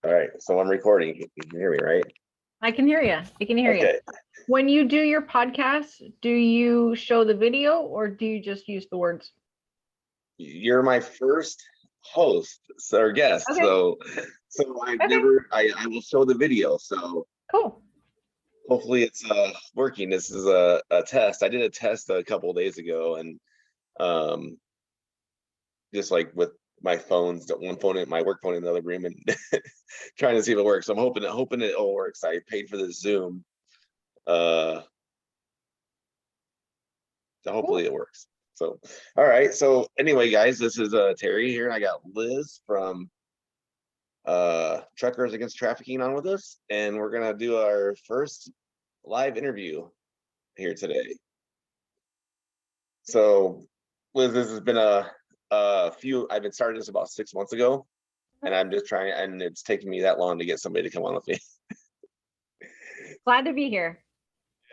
All right, so I'm recording. You can hear me, right? I can hear you. I can hear you. Okay. When you do your podcast, do you show the video or do you just use the words? You're my first host or guest, Okay. so I've Okay. never. I will show the video. So Cool. hopefully it's working. This is a test. I did a test a couple of days ago, and um, just like with my phones, one phone in my work phone in the other room, and trying to see if it works. So I'm hoping it all works. I paid for the Zoom, so hopefully Cool. it works. So, all right. So anyway, guys, this is Terry here, and I got Liz from Truckers Against Trafficking on with us, and we're gonna do our first live interview here today. So, Liz, this has been a few. I've been starting this about 6 months ago, and I'm just trying, and it's taking me that long to get somebody to come on with me. Glad to be here.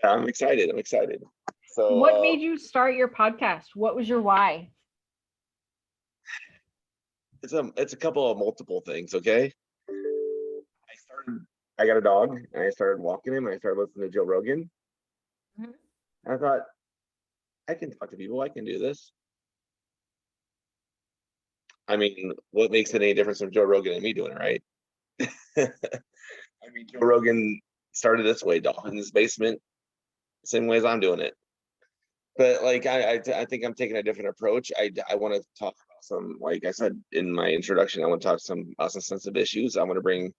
Yeah, I'm excited. I'm excited. So, What made you start your podcast? What was your why? it's a couple of multiple things. Okay, I got a dog, and I started walking him, and I started listening to Joe Rogan. Mhm. And I thought, I can talk to people. I can do this. I mean, what makes it any difference from Joe Rogan and me doing it, right? I mean, Joe Rogan started this way, Dolphins basement, same way as I'm doing it. But like, I think I'm taking a different approach. I want to talk about some, like I said in my introduction, I want to talk about some sensitive issues. I want to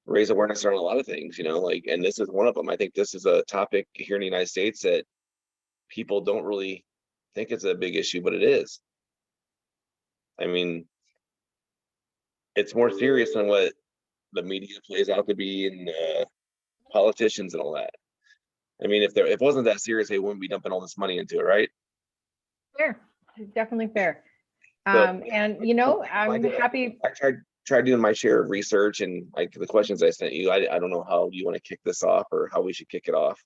raise awareness around a lot of things, like, and this is one of them. I think this is a topic here in the United States that people don't really think it's a big issue, but it is. I mean, it's more serious than what the media plays out to be, and politicians and all that. I mean, if it wasn't that serious, they wouldn't be dumping all this money into it, right? Fair. Definitely fair. So And I'm happy. I tried doing my share of research, and like the questions I sent you. I don't know how you want to kick this off or how we should kick it off.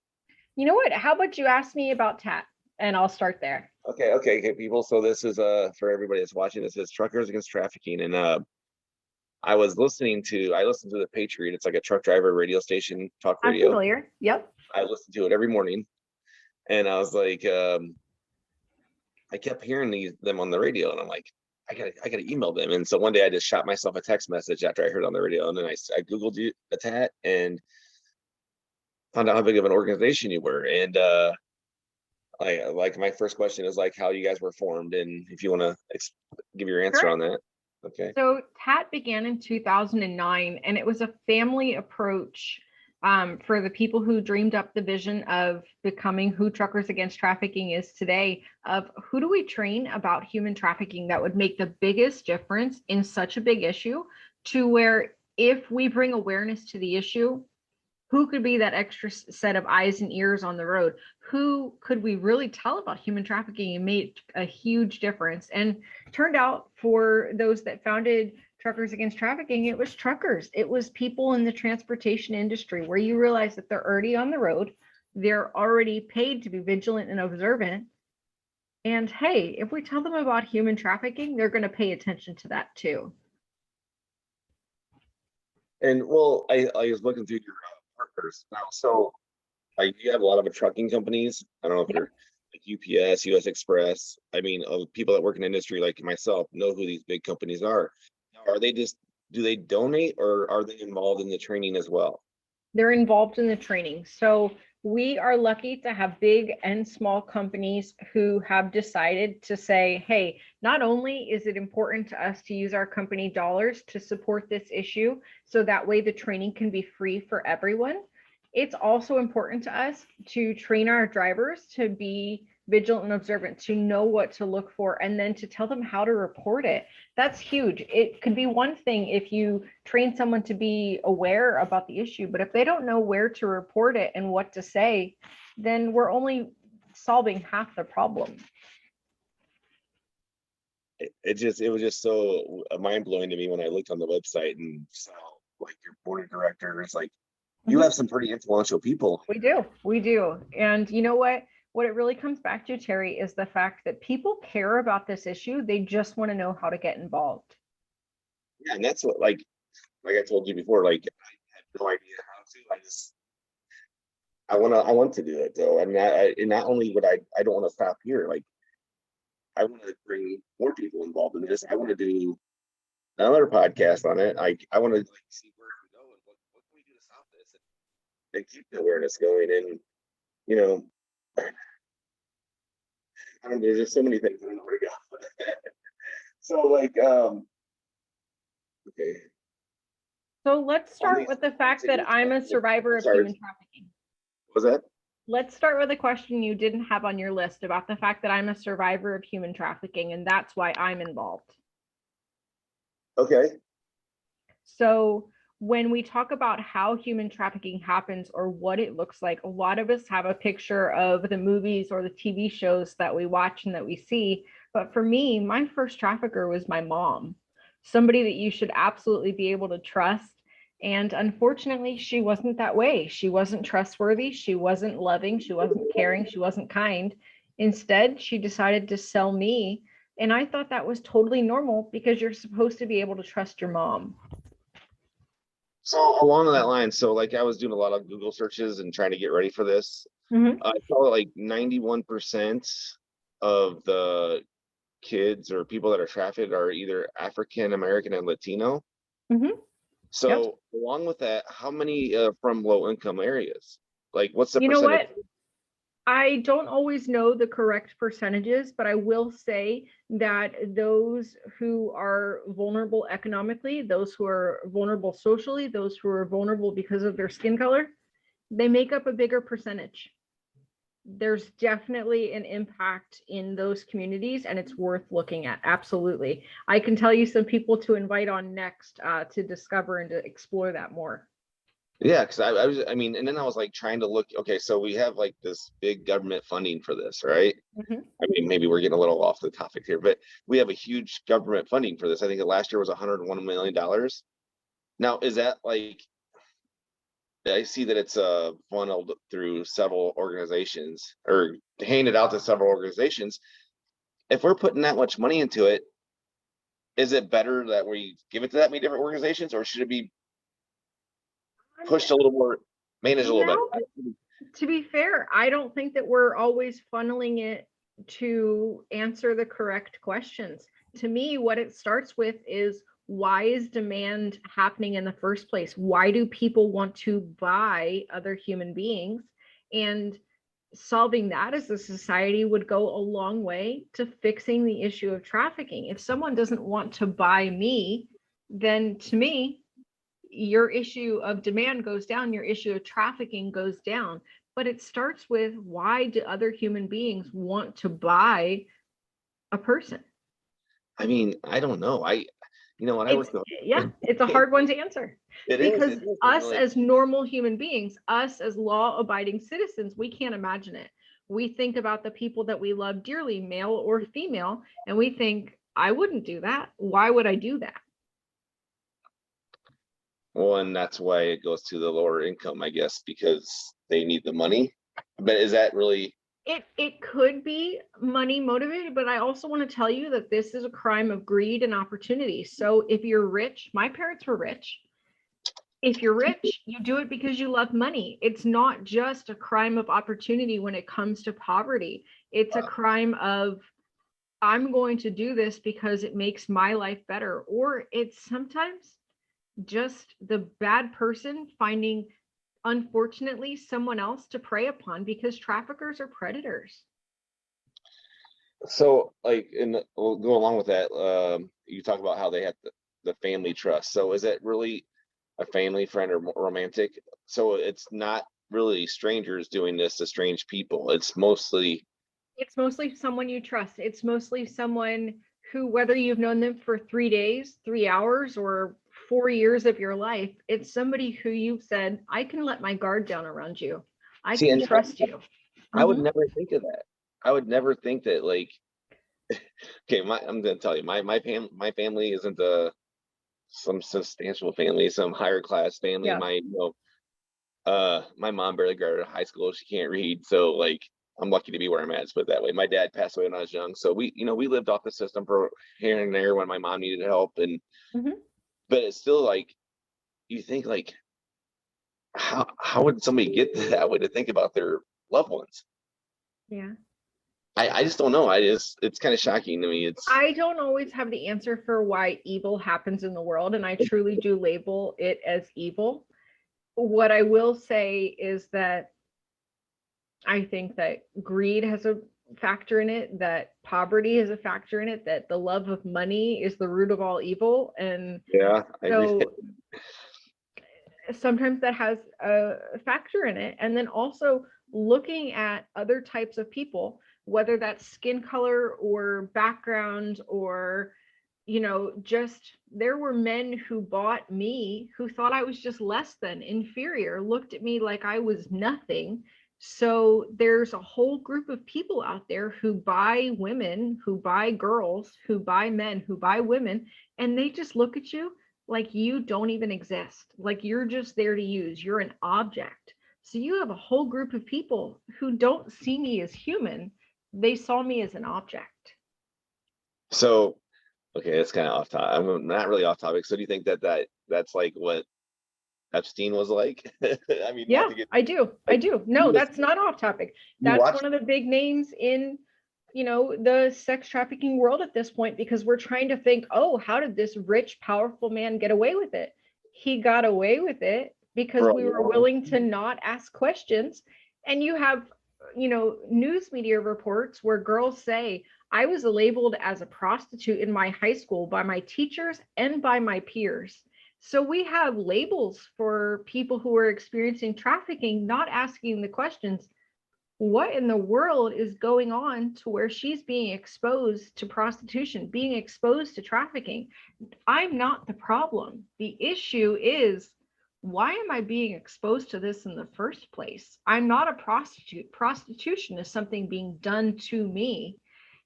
You know what? How about you ask me about TAT and I'll start there. Okay, people. So this is for everybody that's watching. This is Truckers Against Trafficking, and I listened to the Patriot. It's like a truck driver radio station, talk I'm radio. familiar. Yep. I listen to it every morning, and I was like, I kept hearing them on the radio, and I'm like, I gotta email them. And so one day I just shot myself a text message after I heard it on the radio, and then I googled you, the TAT, and found out how big of an organization you were. And like my first question is like how you guys were formed, and if you want to give your answer Sure. on that. Okay. So TAT began in 2009, and it was a family approach for the people who dreamed up the vision of becoming who Truckers Against Trafficking is today, of who do we train about human trafficking that would make the biggest difference in such a big issue, to where if we bring awareness to the issue, who could be that extra set of eyes and ears on the road? Who could we really tell about human trafficking and made a huge difference? And turned out, for those that founded Truckers Against Trafficking, it was truckers. It was people in the transportation industry, where you realize that they're already on the road. They're already paid to be vigilant and observant. And hey, if we tell them about human trafficking, they're going to pay attention to that too. And well, I was looking through your partners now. So you have a lot of trucking companies. I don't know if Yep. you're like UPS, US Express. I mean, people that work in the industry like myself know who these big companies are. Now, do they donate, or are they involved in the training as well? They're involved in the training. So we are lucky to have big and small companies who have decided to say, hey, not only is it important to us to use our company dollars to support this issue, so that way the training can be free for everyone, it's also important to us to train our drivers to be vigilant and observant, to know what to look for, and then to tell them how to report it. That's huge. It could be one thing if you train someone to be aware about the issue, but if they don't know where to report it and what to say, then we're only solving half the problem. It was just so mind blowing to me when I looked on the website and saw like your board of directors. Like, you have some pretty influential people. We do. And you know what it really comes back to, Terry, is the fact that people care about this issue. They just want to know how to get involved. Yeah, and that's what, like, like I told you before, like I had no idea how to. I want to do it though. I mean, and not only would I don't want to stop here. Like I want to bring more people involved in this. I want to do another podcast on it. I want to like see where it can go and what can we do to stop this and keep the awareness going. And you know, I don't know, there's just so many things I don't know where to go. So like, okay, So let's all start these with the fact that I'm a survivor I'm of sorry, human trafficking. what was that? Let's start with a question you didn't have on your list about the fact that I'm a survivor of human trafficking, and that's why I'm involved. Okay. So when we talk about how human trafficking happens or what it looks like, a lot of us have a picture of the movies or the TV shows that we watch and that we see. But for me, my first trafficker was my mom, somebody that you should absolutely be able to trust. And unfortunately, she wasn't that way. She wasn't trustworthy. She wasn't loving. She wasn't caring. She wasn't kind. Instead, she decided to sell me. And I thought that was totally normal because you're supposed to be able to trust your mom. So along that line, so like I was doing a lot of Google searches and trying to get ready for this. Mm-hmm. I saw like 91% of the kids or people that are trafficked are either African American and Latino. Mm-hmm. Yep. So along with that, how many from low income areas? Like what's the You know percentage? what? I don't always know the correct percentages, but I will say that those who are vulnerable economically, those who are vulnerable socially, those who are vulnerable because of their skin color, they make up a bigger percentage. There's definitely an impact in those communities, and it's worth looking at. Absolutely. I can tell you some people to invite on next to discover and to explore that more. Yeah, because I mean, and then I was like trying to look, okay, so we have like this big government funding for this, right? Mm-hmm. I mean, maybe we're getting a little off the topic here, but we have a huge government funding for this. I think last year was $101 million. Now, is that like, I see that it's funneled through several organizations or handed out to several organizations. If we're putting that much money into it, is it better that we give it to that many different organizations, or should it be pushed a little more, managed a You little know, better? to be fair, I don't think that we're always funneling it to answer the correct questions. To me, what it starts with is, why is demand happening in the first place? Why do people want to buy other human beings? And solving that as a society would go a long way to fixing the issue of trafficking. If someone doesn't want to buy me, then to me, your issue of demand goes down, your issue of trafficking goes down. But it starts with, why do other human beings want to buy a person? I mean, I don't know. You know what, I It's, work the yeah, it's a hard one to answer, it is, because it is. us Like, as normal human beings, us as law abiding citizens, we can't imagine it. We think about the people that we love dearly, male or female, and we think, I wouldn't do that. Why would I do that? well, and that's why it goes to the lower income, I guess, because they need the money. But is that really? It could be money motivated, but I also want to tell you that this is a crime of greed and opportunity. So if you're rich, my parents were rich. If you're rich, you do it because you love money. It's not just a crime of opportunity when it comes to poverty. It's a crime of, I'm going to do this because it makes my life better. Or it's sometimes just the bad person finding, unfortunately, someone else to prey upon, because traffickers are predators. So, like, and we'll go along with that. You talk about how they have the family trust. So, is it really a family friend or romantic? So, it's not really strangers doing this to strange people. It's mostly someone you trust. It's mostly someone who, whether you've known them for 3 days, 3 hours, or 4 years of your life, it's somebody who you've said, I can let my guard down around you. I see, can and trust you. I would Mm-hmm. never think of that. I would never think that, like, okay, I'm gonna tell you, my family isn't some substantial family, some higher class family. Yeah. My mom barely graduated high school. She can't read. So like I'm lucky to be where I'm at, let's put it that way. My dad passed away when I was young. So we lived off the system for here and there when my mom needed help. And Mm-hmm. but it's still like you think like, how would somebody get that way to think about their loved ones? Yeah. I just don't know. It's kind of shocking to me. It's I don't always have the answer for why evil happens in the world, and I truly do label it as evil. What I will say is that I think that greed has a factor in it, that poverty is a factor in it, that the love of money is the root of all evil. And yeah, I agree. so sometimes that has a factor in it. And then also looking at other types of people, whether that's skin color or background or, just there were men who bought me who thought I was just less than inferior, looked at me like I was nothing. So there's a whole group of people out there who buy women, who buy girls, who buy men, who buy women, and they just look at you like you don't even exist, like you're just there to use, you're an object. So you have a whole group of people who don't see me as human, they saw me as an object. So okay, it's kind of off topic. I'm not really off topic. So do you think that's like what Epstein was like? I mean, not Yeah, to get I do. I like do. you No, just that's not off topic. you That's watch, one of the big names in, the sex trafficking world at this point, because we're trying to think, oh, how did this rich, powerful man get away with it? He got away with it because for a we were long willing to not ask questions. And you have, news media reports where girls say, I was labeled as a prostitute in my high school by my teachers and by my peers. So we have labels for people who are experiencing trafficking, not asking the questions, what in the world is going on to where she's being exposed to prostitution, being exposed to trafficking? I'm not the problem. The issue is, why am I being exposed to this in the first place? I'm not a prostitute. Prostitution is something being done to me.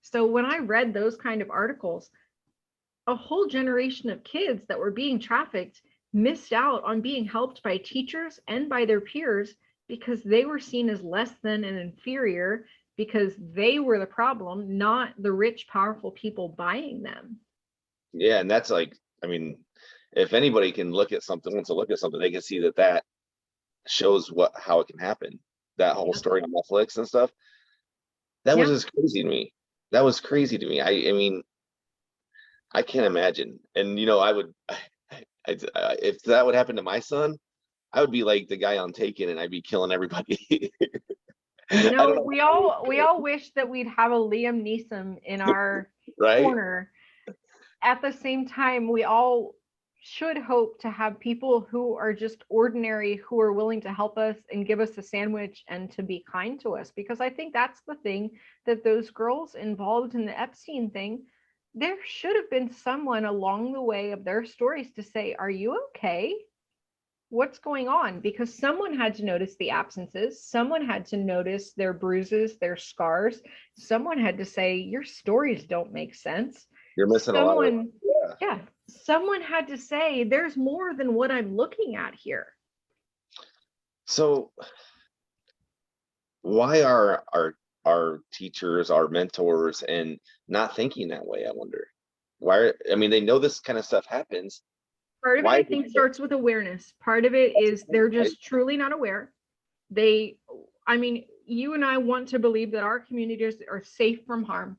So when I read those kind of articles, a whole generation of kids that were being trafficked missed out on being helped by teachers and by their peers because they were seen as less than and inferior because they were the problem, not the rich, powerful people buying them. yeah, and that's like, I mean, if anybody can look at something, wants to look at something, they can see that shows how it can happen. That whole Yeah. story on Netflix and stuff. That was Yeah. just crazy to me. That was crazy to me. I mean, I can't imagine. And I would, if that would happen to my son, I would be like the guy on Taken, and I'd be killing everybody. I don't know We how you all do we it, all wish that we'd have a Liam Neeson in our right? corner. At the same time, we all should hope to have people who are just ordinary, who are willing to help us and give us a sandwich and to be kind to us. Because I think that's the thing, that those girls involved in the Epstein thing, there should have been someone along the way of their stories to say, are you okay? What's going on? Because someone had to notice the absences, someone had to notice their bruises, their scars, someone had to say, your stories don't make sense. You're missing a lot of, Someone, yeah. yeah, someone had to say, there's more than what I'm looking at here. So why are our teachers, our mentors, and not thinking that way? I wonder why. I mean, they know this kind of stuff happens. Part of it, Why? I think, starts with awareness. Part of it is they're Right? just truly not aware. They, I mean, you and I want to believe that our communities are safe from harm,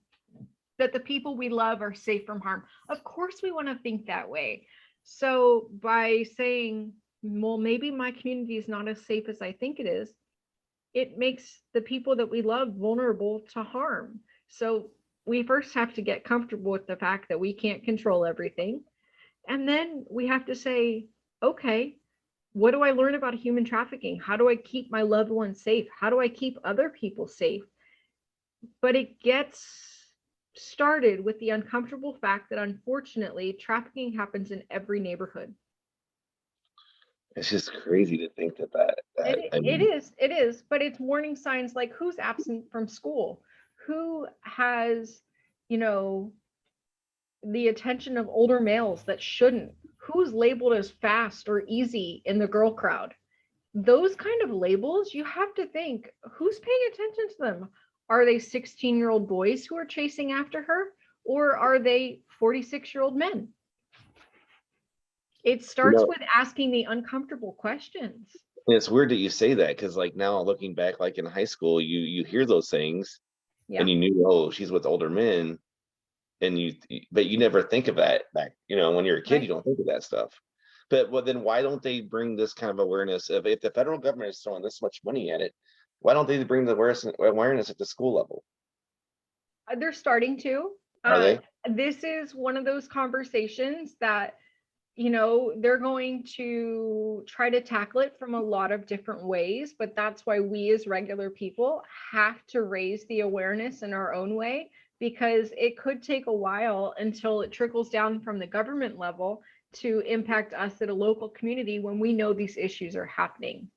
that the people we love are safe from harm. Of course, we want to think that way. So by saying, well, maybe my community is not as safe as I think it is, it makes the people that we love vulnerable to harm. So we first have to get comfortable with the fact that we can't control everything. And then we have to say, okay, what do I learn about human trafficking? How do I keep my loved ones safe? How do I keep other people safe? But it gets started with the uncomfortable fact that unfortunately trafficking happens in every neighborhood. It's just crazy to think that It, I it mean, is, it is, but it's warning signs like who's absent from school, who has, you know, the attention of older males that shouldn't, who's labeled as fast or easy in the girl crowd. Those kind of labels, you have to think, who's paying attention to them? Are they 16-year-old boys who are chasing after her, or are they 46-year-old men? It You starts know, with asking the uncomfortable questions. and it's weird that you say that because like now looking back, like in high school, you hear those things and Yeah, you knew, oh, she's with older men, and but you never think of that back, when you're a kid, you right. don't think of that stuff. But well, then why don't they bring this kind of awareness of if the federal government is throwing this much money at it, why don't they bring the awareness at the school level? They're starting to. Are Uh, they? this is one of those conversations that, they're going to try to tackle it from a lot of different ways, but that's why we as regular people have to raise the awareness in our own way, because it could take a while until it trickles down from the government level to impact us at a local community when we know these issues are happening.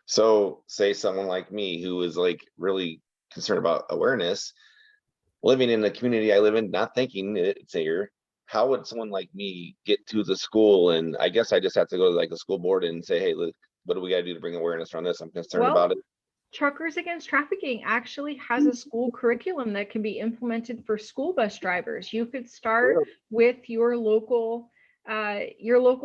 So say someone like me who is like really concerned about awareness, living in the community I live in, not thinking it's here, how would someone like me get to the school? And I guess I just have to go to like the school board and say, hey, look, what do we got to do to bring awareness around this? I'm concerned about Well, it. Truckers Against Trafficking actually has a school curriculum that can be implemented for school bus drivers. You could start Really? with your local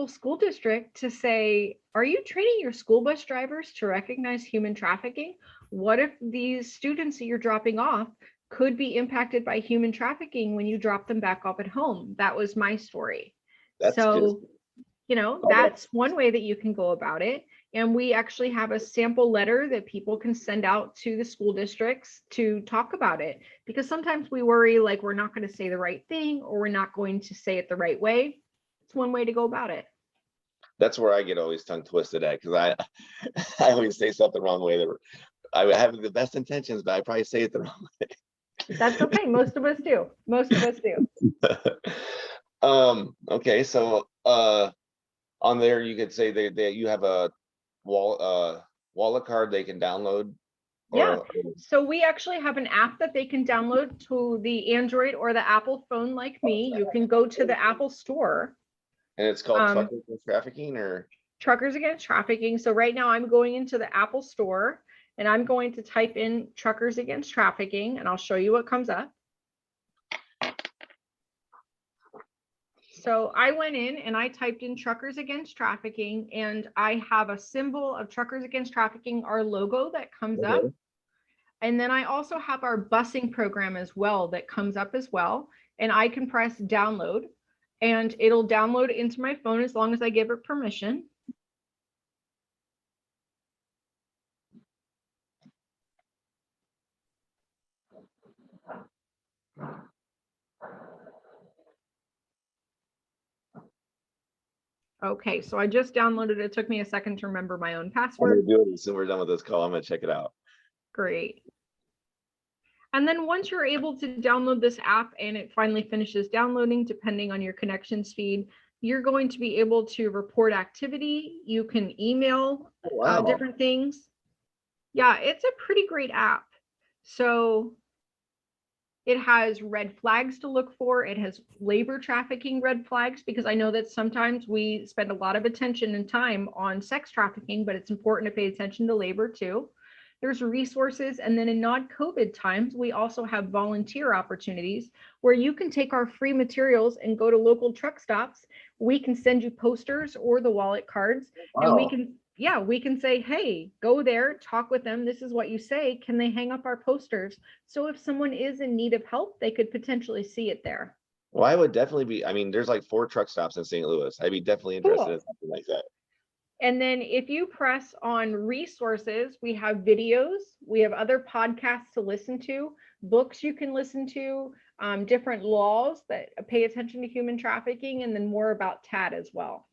school district to say, are you training your school bus drivers to recognize human trafficking? What if these students that you're dropping off could be impacted by human trafficking when you drop them back off at home? That was my story. That's just, So oh, that's one way that you can go about it. And we actually have a sample letter that people can send out to the school districts to talk about it. Because sometimes we worry like we're not going to say the right thing or we're not going to say it the right way. It's one way to go about it. that's where I get always tongue twisted at because I I always say something wrong way that I have the best intentions, but I probably say it the wrong That's okay. Most of us do. Most of us do. way. Okay, so on there you could say they you have a wallet card they can download Yeah. or So we actually have an app that they can download to the Android or the Apple phone like me. You can go to the Apple store. and it's called Um, trucking and trafficking or Truckers Against Trafficking. So right now I'm going into the Apple store and I'm going to type in Truckers Against Trafficking and I'll show you what comes up. So I went in and I typed in Truckers Against Trafficking and I have a symbol of Truckers Against Trafficking, our logo that comes up. okay. And then I also have our busing program as well that comes up as well. And I can press download and it'll download into my phone as long as I give it permission. Okay, so I just downloaded it. It took me a second to remember my own I'm gonna password. do it as soon as we're done with this call. I'm gonna check it out. Great. And then once you're able to download this app and it finally finishes downloading, depending on your connection speed, you're going to be able to report activity. You can email Oh, wow. different things. Yeah, it's a pretty great app. So it has red flags to look for. It has labor trafficking red flags, because I know that sometimes we spend a lot of attention and time on sex trafficking, but it's important to pay attention to labor too. There's resources. And then in non-COVID times, we also have volunteer opportunities where you can take our free materials and go to local truck stops. We can send you posters or the wallet cards, and Wow. we can say, hey, go there, talk with them. This is what you say. Can they hang up our posters? So if someone is in need of help, they could potentially see it there. Well, I would definitely be. I mean, there's like 4 truck stops in St. Louis. I'd be definitely interested in Cool. something like that. And then if you press on resources, we have videos, we have other podcasts to listen to, books you can listen to, different laws that pay attention to human trafficking, and then more about TAD as well.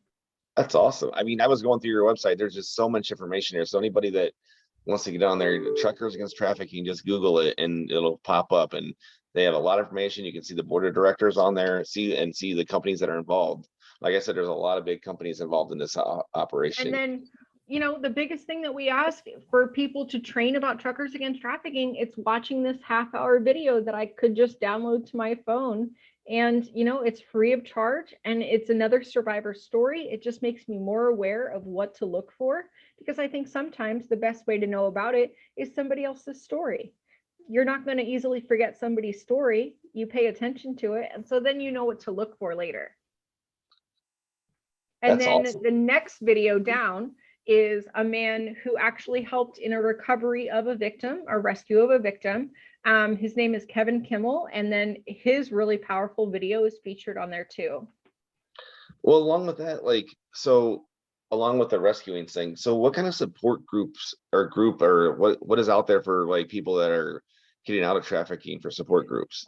That's awesome. I mean, I was going through your website. There's just so much information here. So anybody that wants to get on there, Truckers Against Trafficking, just Google it and it'll pop up. And they have a lot of information. You can see the board of directors on there, see the companies that are involved. Like I said, there's a lot of big companies involved in this And operation. then, the biggest thing that we ask for people to train about Truckers Against Trafficking, it's watching this half-hour video that I could just download to my phone. And, it's free of charge and it's another survivor story. It just makes me more aware of what to look for, because I think sometimes the best way to know about it is somebody else's story. You're not going to easily forget somebody's story. You pay attention to it. And so then you know what to look for later. And That's then awesome. the next video down is a man who actually helped in a recovery of a victim, a rescue of a victim. His name is Kevin Kimmel, and then his really powerful video is featured on there too. Well, along with that, like, so along with the rescuing thing, so what kind of support groups or what is out there for like people that are getting out of trafficking for support groups?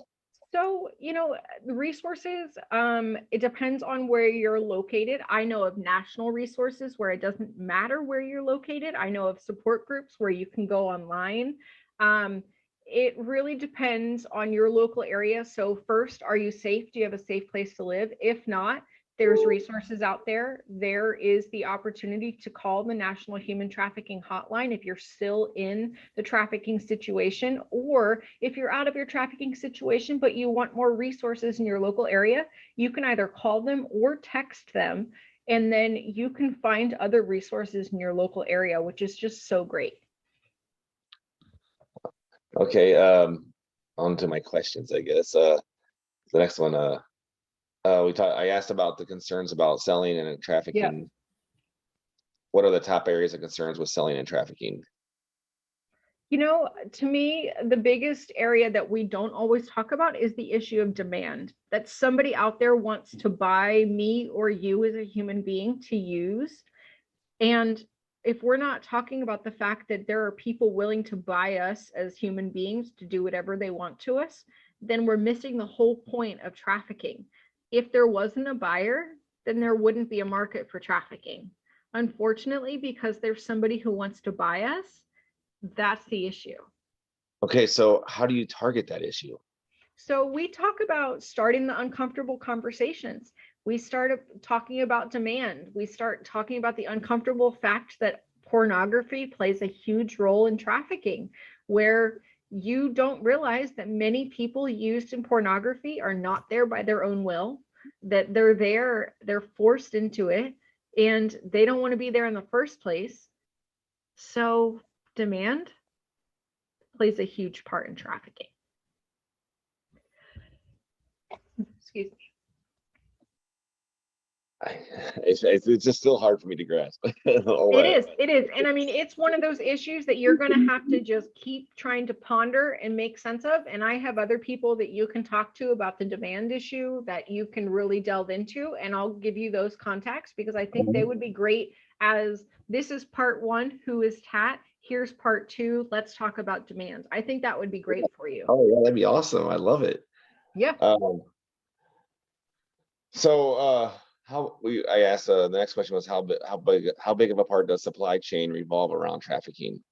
So, the resources, it depends on where you're located. I know of national resources where it doesn't matter where you're located. I know of support groups where you can go online. Um, it really depends on your local area. So first, are you safe? Do you have a safe place to live? If not, there's resources out there. There is the opportunity to call the National Human Trafficking Hotline if you're still in the trafficking situation, or if you're out of your trafficking situation, but you want more resources in your local area, you can either call them or text them, and then you can find other resources in your local area, which is just so great. Okay, on to my questions, I guess. The next one, I asked about the concerns about selling and Yeah. trafficking. What are the top areas of concerns with selling and trafficking? To me, the biggest area that we don't always talk about is the issue of demand, that somebody out there wants to buy me or you as a human being to use. And if we're not talking about the fact that there are people willing to buy us as human beings to do whatever they want to us, then we're missing the whole point of trafficking. If there wasn't a buyer, then there wouldn't be a market for trafficking. Unfortunately, because there's somebody who wants to buy us, that's the issue. Okay, so how do you target that issue? So we talk about starting the uncomfortable conversations. We start talking about demand. We start talking about the uncomfortable fact that pornography plays a huge role in trafficking, where you don't realize that many people used in pornography are not there by their own will, that they're there, they're forced into it, and they don't want to be there in the first place. So demand plays a huge part in trafficking. Excuse me. It's just still hard for me to grasp. It is. And I mean, it's one of those issues that you're going to have to just keep trying to ponder and make sense of. And I have other people that you can talk to about the demand issue that you can really delve into. And I'll give you those contacts because I think they would be great. As this is part one, who is Tat? Here's part two. Let's talk about demand. I think that would be great for you. Oh yeah, that'd be awesome. I love it. Yeah. So I asked the next question was how big of a part does supply chain revolve around trafficking?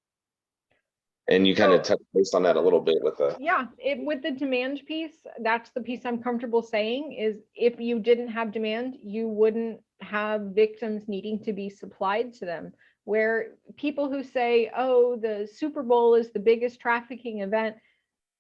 And you kind of So touched based on that a little bit with the yeah, with the demand piece, that's the piece I'm comfortable saying is if you didn't have demand, you wouldn't have victims needing to be supplied to them. Where people who say, oh, the Super Bowl is the biggest trafficking event,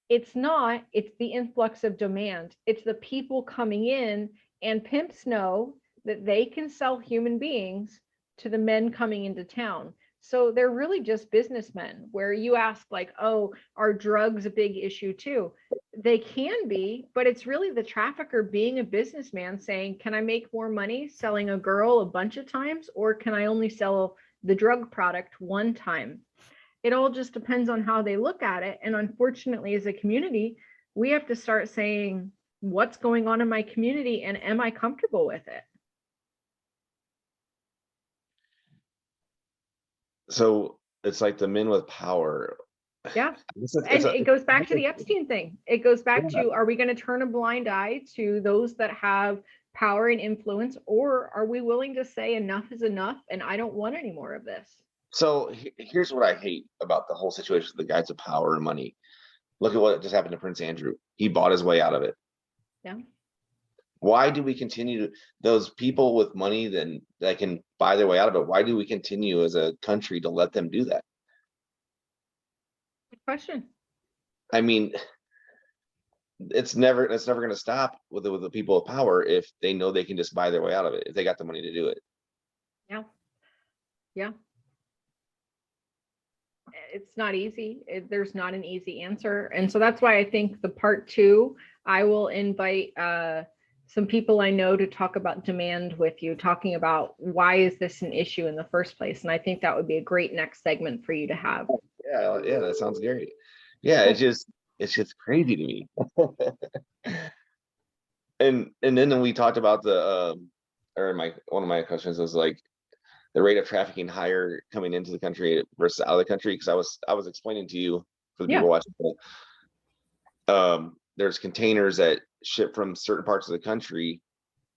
it's not, it's the influx of demand. It's the people coming in, and pimps know that they can sell human beings to the men coming into town. So they're really just businessmen. Where you ask, like, oh, are drugs a big issue too? They can be, but it's really the trafficker being a businessman saying, can I make more money selling a girl a bunch of times, or can I only sell the drug product one time? It all just depends on how they look at it. And unfortunately, as a community, we have to start saying, what's going on in my community and am I comfortable with it? so it's like the men with power. Yeah. It's And a, it goes back to the Epstein thing. It goes back yeah. to, are we going to turn a blind eye to those that have power and influence, or are we willing to say enough is enough and I don't want any more of this? So here's what I hate about the whole situation with the guys with power and money. Look at what just happened to Prince Andrew. He bought his way out of it. Yeah. Why do we continue those people with money then that can buy their way out of it? Why do we continue as a country to let them do that? Good question. I mean, it's never going to stop with the people of power if they know they can just buy their way out of it if they got the money to do it. Yeah. Yeah. It's not easy. There's not an easy answer. And so that's why I think the part two, I will invite some people I know to talk about demand with you, talking about why is this an issue in the first place. And I think that would be a great next segment for you to have. Yeah, yeah, that sounds great. Yeah, it's just crazy to me. And then we talked about or my one of my questions was like the rate of trafficking higher coming into the country versus out of the country, because I was explaining to you for the Yeah. people watching, there's containers that ship from certain parts of the country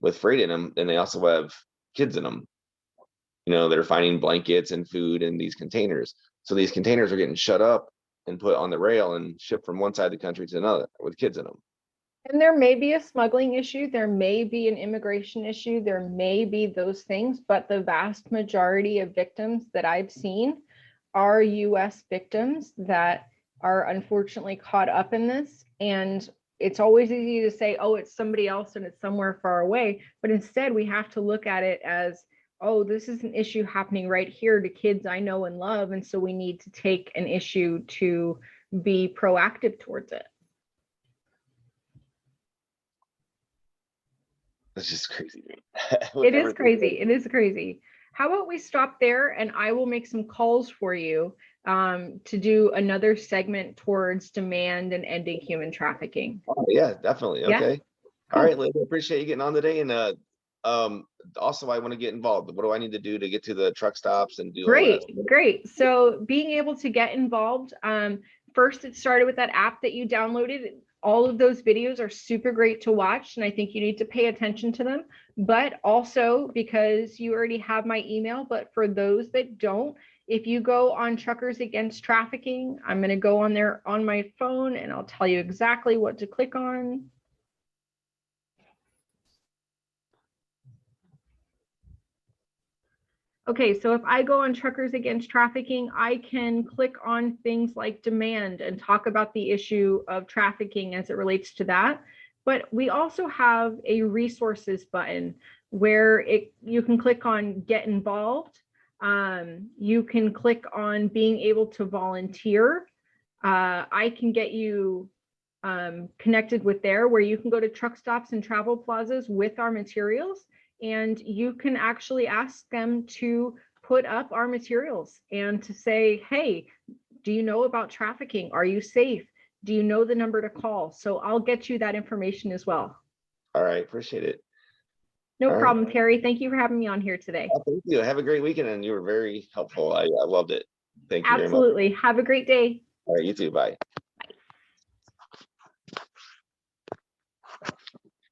with freight in them, and they also have kids in them. They're finding blankets and food in these containers. So these containers are getting shut up and put on the rail and shipped from one side of the country to another with kids in them. And there may be a smuggling issue, there may be an immigration issue, there may be those things, but the vast majority of victims that I've seen are US victims that are unfortunately caught up in this. And it's always easy to say, oh, it's somebody else and it's somewhere far away. But instead, we have to look at it as, oh, this is an issue happening right here to kids I know and love. And so we need to take an issue to be proactive towards it. It's just crazy to me. It is crazy. It is crazy. How about we stop there and I will make some calls for you to do another segment towards demand and ending human trafficking. Oh, yeah, definitely. Yeah. Okay. Cool. All right, Liz, I appreciate you getting on today. And also I want to get involved. What do I need to do to get to the truck stops and do all that? Great. So being able to get involved, first it started with that app that you downloaded. All of those videos are super great to watch, and I think you need to pay attention to them. But also, because you already have my email, but for those that don't, if you go on Truckers Against Trafficking, I'm going to go on there on my phone and I'll tell you exactly what to click on. Okay, so if I go on Truckers Against Trafficking, I can click on things like demand and talk about the issue of trafficking as it relates to that. But we also have a resources button where you can click on get involved. You can click on being able to volunteer. I can get you connected with there, where you can go to truck stops and travel plazas with our materials, and you can actually ask them to put up our materials and to say, hey, do you know about trafficking? Are you safe? Do you know the number to call? So I'll get you that information as well. All right, appreciate it. No problem, Terry. Thank you for having me on here today. Oh, thank you. Have a great weekend, and you were very helpful. I loved it. Thank you very much. Absolutely. Have a great day. All right, you too. Bye.